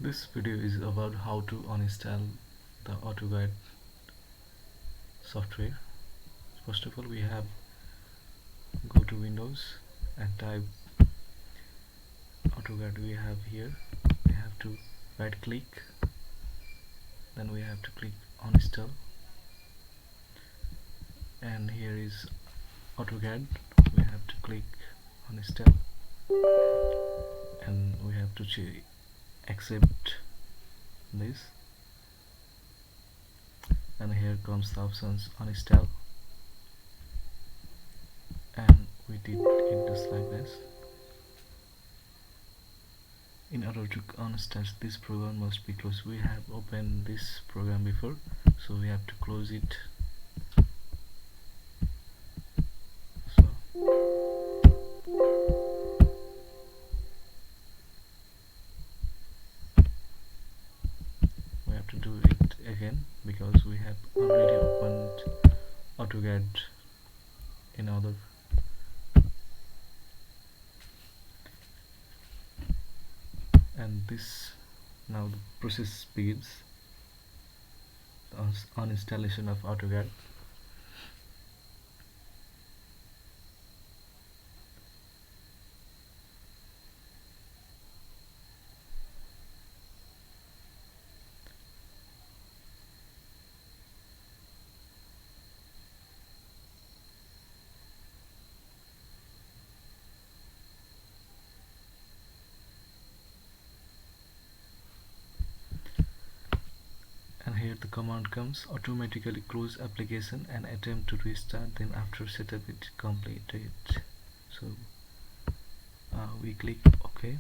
This video is about how to uninstall the Autocad software. First of all, we have go to Windows and type Autocad. We have here. We have to right click, then we have to click uninstall, and here is Autocad. We have to click uninstall, and we have to accept this, and here comes the options uninstall, and we did it just like this. In order to uninstall this program must be closed. We have opened this program before, so we have to close it. So we have to do it again because we have already opened Autocad in other. And this, now the process begins, the uninstallation of Autocad. And here the command comes: automatically close application and attempt to restart them after setup is completed. So we click OK.